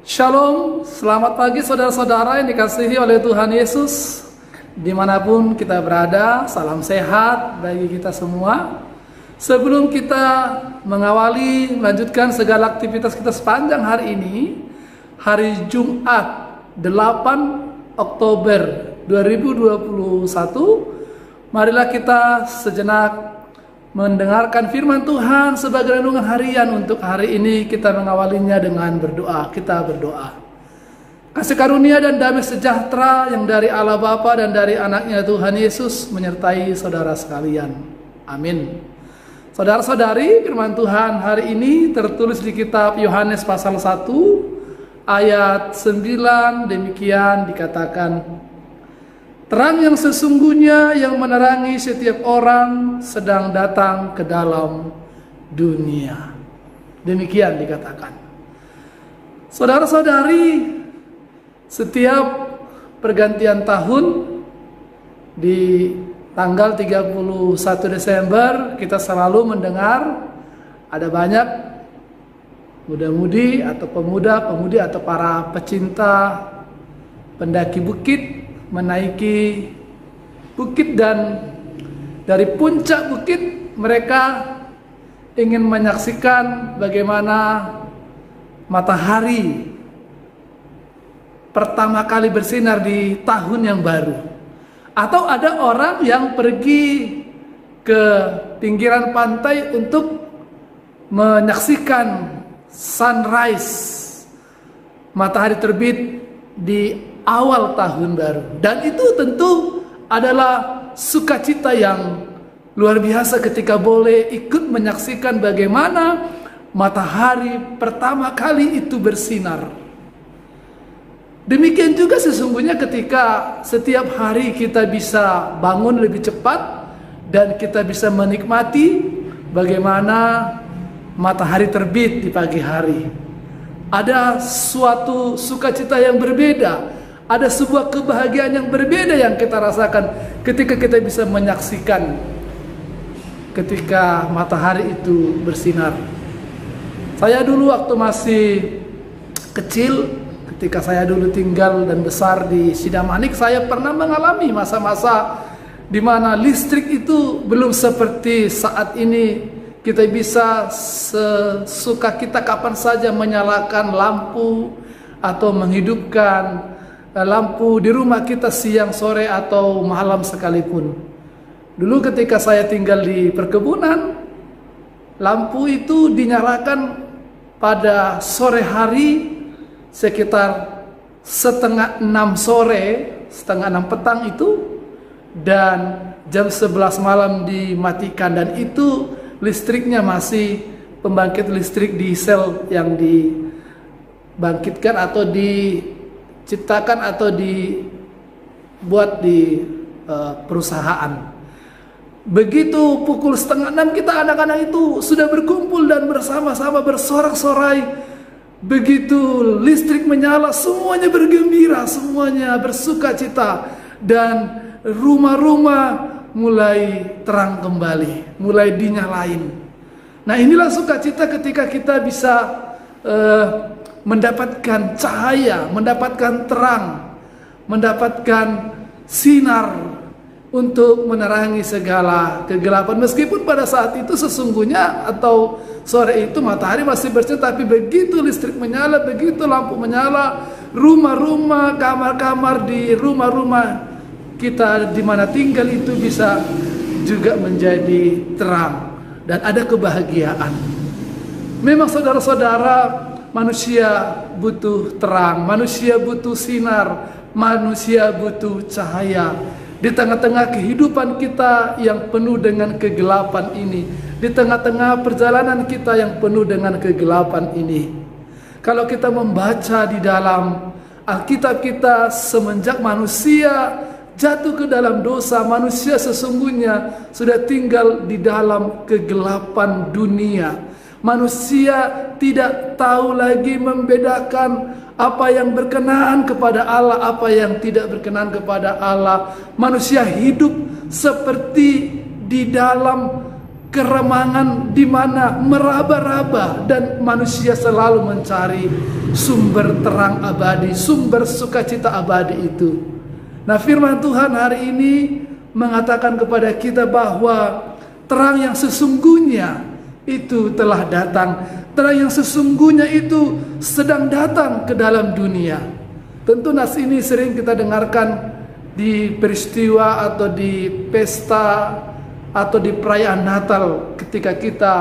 Shalom, selamat pagi saudara-saudara yang dikasihi oleh Tuhan Yesus. Dimanapun kita berada, salam sehat bagi kita semua. Sebelum kita melanjutkan segala aktivitas kita sepanjang hari ini, hari Jumat 8 Oktober 2021, marilah kita sejenak mendengarkan firman Tuhan sebagai renungan harian untuk hari ini. Kita mengawalinya dengan berdoa. Kita berdoa. Kasih karunia dan damai sejahtera yang dari Allah Bapa dan dari anaknya Tuhan Yesus menyertai saudara sekalian. Amin. Saudara-saudari, firman Tuhan hari ini tertulis di kitab Yohanes pasal 1 ayat 9, demikian dikatakan: terang yang sesungguhnya yang menerangi setiap orang sedang datang ke dalam dunia. Demikian dikatakan. Saudara-saudari, setiap pergantian tahun di tanggal 31 Desember kita selalu mendengar ada banyak muda-mudi atau pemuda-pemudi atau para pecinta pendaki bukit menaiki bukit, dan dari puncak bukit mereka ingin menyaksikan bagaimana matahari pertama kali bersinar di tahun yang baru. Atau ada orang yang pergi ke pinggiran pantai untuk menyaksikan sunrise, matahari terbit di awal tahun baru. Dan itu tentu adalah sukacita yang luar biasa ketika boleh ikut menyaksikan bagaimana matahari pertama kali itu bersinar. Demikian juga sesungguhnya ketika setiap hari kita bisa bangun lebih cepat dan kita bisa menikmati bagaimana matahari terbit di pagi hari. Ada suatu sukacita yang berbeda. Ada sebuah kebahagiaan yang berbeda yang kita rasakan ketika kita bisa menyaksikan ketika matahari itu bersinar. Saya dulu waktu masih kecil, ketika saya dulu tinggal dan besar di Sidamanik, saya pernah mengalami masa-masa di mana listrik itu belum seperti saat ini. Kita bisa sesuka kita kapan saja menyalakan lampu atau menghidupkan lampu di rumah kita siang, sore, atau malam sekalipun. Dulu ketika saya tinggal di perkebunan, lampu itu dinyalakan pada sore hari sekitar 5:30 sore, 5:30 petang itu, dan jam 11 malam dimatikan. Dan itu listriknya masih pembangkit listrik diesel yang dibangkitkan atau diciptakan atau dibuat di perusahaan. Begitu pukul 5:30 kita anak-anak itu sudah berkumpul dan bersama-sama bersorak-sorai. Begitu listrik menyala, semuanya bergembira, semuanya bersukacita, dan rumah-rumah mulai terang kembali, mulai dinyalain. Nah, inilah sukacita ketika kita bisa mendapatkan cahaya, mendapatkan terang, mendapatkan sinar untuk menerangi segala kegelapan. Meskipun pada saat itu sesungguhnya atau sore itu matahari masih bersinar, tapi begitu listrik menyala, begitu lampu menyala, rumah-rumah, kamar-kamar di rumah-rumah kita di mana tinggal itu bisa juga menjadi terang dan ada kebahagiaan. Memang saudara-saudara, manusia butuh terang, manusia butuh sinar, manusia butuh cahaya. Di tengah-tengah kehidupan kita yang penuh dengan kegelapan ini, di tengah-tengah perjalanan kita yang penuh dengan kegelapan ini, kalau kita membaca di dalam Alkitab kita, semenjak manusia jatuh ke dalam dosa, manusia sesungguhnya sudah tinggal di dalam kegelapan dunia. Manusia tidak tahu lagi membedakan apa yang berkenan kepada Allah, apa yang tidak berkenan kepada Allah. Manusia hidup seperti di dalam keremangan di mana meraba-raba dan manusia selalu mencari sumber terang abadi, sumber sukacita abadi itu. Nah, firman Tuhan hari ini mengatakan kepada kita bahwa terang yang sesungguhnya itu telah datang. Terang yang sesungguhnya itu sedang datang ke dalam dunia. Tentu nas ini sering kita dengarkan di peristiwa atau di pesta atau di perayaan Natal ketika kita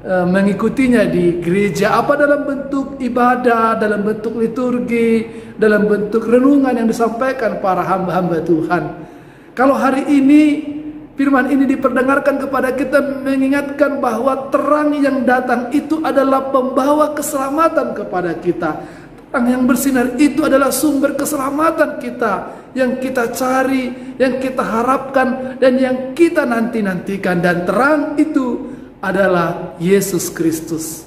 mengikutinya di gereja, apa dalam bentuk ibadah, dalam bentuk liturgi, dalam bentuk renungan yang disampaikan para hamba-hamba Tuhan. Kalau hari ini firman ini diperdengarkan kepada kita, mengingatkan bahwa terang yang datang itu adalah pembawa keselamatan kepada kita. Terang yang bersinar itu adalah sumber keselamatan kita, yang kita cari, yang kita harapkan, dan yang kita nanti-nantikan. Dan terang itu adalah Yesus Kristus.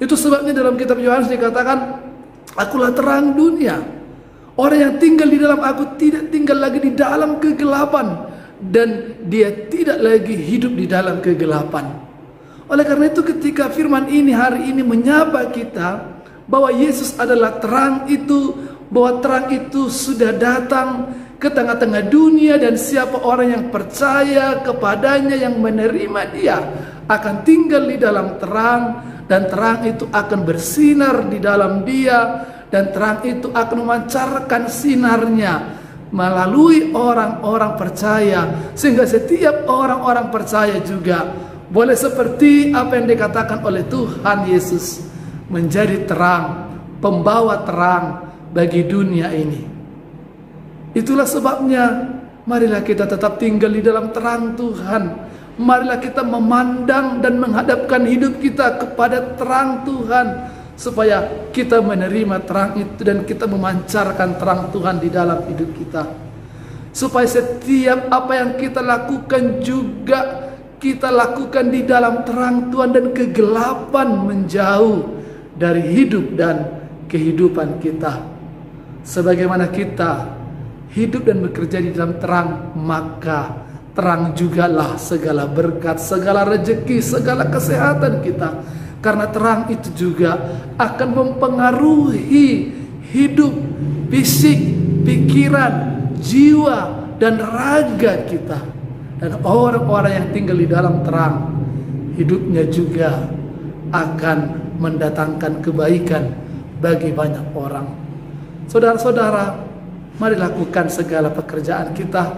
Itu sebabnya dalam kitab Yohanes dikatakan, akulah terang dunia. Orang yang tinggal di dalam aku tidak tinggal lagi di dalam kegelapan, dan dia tidak lagi hidup di dalam kegelapan. Oleh karena itu ketika firman ini hari ini menyapa kita bahwa Yesus adalah terang itu, bahwa terang itu sudah datang ke tengah-tengah dunia, dan siapa orang yang percaya kepadanya, yang menerima dia, akan tinggal di dalam terang, dan terang itu akan bersinar di dalam dia, dan terang itu akan memancarkan sinarnya melalui orang-orang percaya, sehingga setiap orang-orang percaya juga boleh seperti apa yang dikatakan oleh Tuhan Yesus, menjadi terang, pembawa terang bagi dunia ini. Itulah sebabnya marilah kita tetap tinggal di dalam terang Tuhan. Marilah kita memandang dan menghadapkan hidup kita kepada terang Tuhan, supaya kita menerima terang itu dan kita memancarkan terang Tuhan di dalam hidup kita. Supaya setiap apa yang kita lakukan juga kita lakukan di dalam terang Tuhan, dan kegelapan menjauh dari hidup dan kehidupan kita. Sebagaimana kita hidup dan bekerja di dalam terang, maka terang jugalah segala berkat, segala rezeki, segala kesehatan kita. Karena terang itu juga akan mempengaruhi hidup, fisik, pikiran, jiwa, dan raga kita. Dan orang-orang yang tinggal di dalam terang, hidupnya juga akan mendatangkan kebaikan bagi banyak orang. Saudara-saudara, mari lakukan segala pekerjaan kita,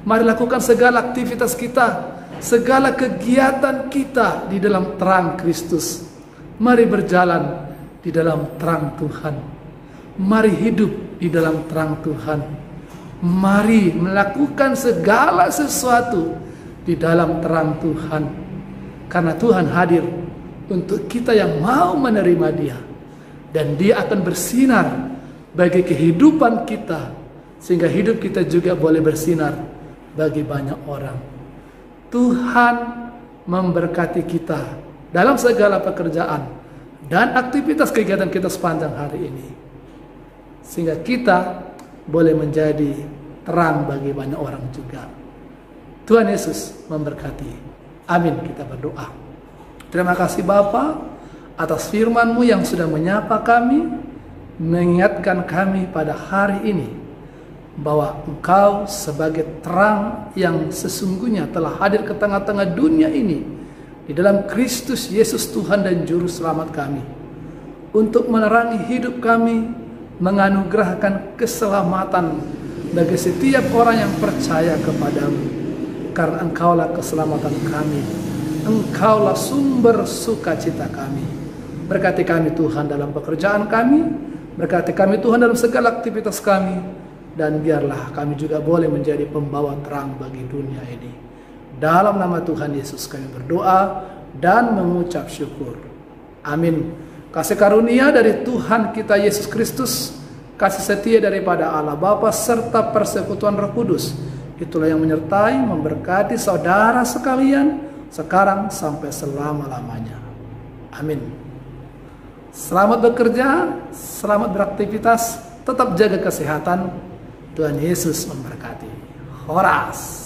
mari lakukan segala aktivitas kita, segala kegiatan kita di dalam terang Kristus. Mari berjalan di dalam terang Tuhan, mari hidup di dalam terang Tuhan, mari melakukan segala sesuatu di dalam terang Tuhan, karena Tuhan hadir untuk kita yang mau menerima Dia, dan Dia akan bersinar bagi kehidupan kita, sehingga hidup kita juga boleh bersinar bagi banyak orang. Tuhan memberkati kita dalam segala pekerjaan dan aktivitas kegiatan kita sepanjang hari ini, sehingga kita boleh menjadi terang bagi banyak orang juga. Tuhan Yesus memberkati. Amin. Kita berdoa. Terima kasih Bapa atas firman-Mu yang sudah menyapa kami, mengingatkan kami pada hari ini bahwa Engkau sebagai terang yang sesungguhnya telah hadir ke tengah-tengah dunia ini di dalam Kristus Yesus Tuhan dan Juru Selamat kami, untuk menerangi hidup kami, menganugerahkan keselamatan bagi setiap orang yang percaya kepadamu, karena Engkaulah keselamatan kami, Engkaulah sumber sukacita kami. Berkati kami Tuhan dalam pekerjaan kami, berkati kami Tuhan dalam segala aktivitas kami, dan biarlah kami juga boleh menjadi pembawa terang bagi dunia ini. Dalam nama Tuhan Yesus kami berdoa dan mengucap syukur. Amin. Kasih karunia dari Tuhan kita Yesus Kristus, kasih setia daripada Allah Bapa serta persekutuan Roh Kudus, itulah yang menyertai, memberkati saudara sekalian sekarang sampai selama-lamanya. Amin. Selamat bekerja, selamat beraktivitas, tetap jaga kesehatan. Tuhan Yesus memberkati. Horas.